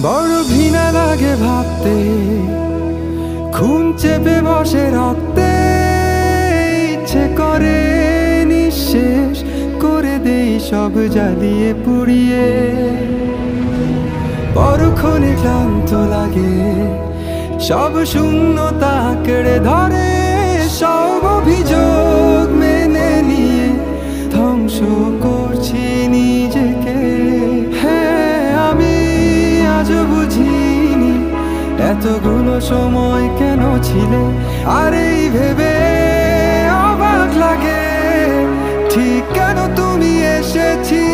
বড় ঘৃণা লাগে ভাবতে, খুন চেপে বসে রক্তে, ইচ্ছে করে নিঃশেষ করে দেই সব জ্বালিয়ে পুড়িয়ে। পরক্ষণে ক্লান্ত লাগে, সব শূন্যতা কেড়ে ধরে, সব অভিযোগ মেনে নিয়ে ধ্বংস করছি নিজেকে। হ্যাঁ, আমি আজ বুঝিনি এতগুলো সময় কেন ছিলে, আর এই ভেবে অবাক লাগে ঠিক কেন তুমি এসেছিলে।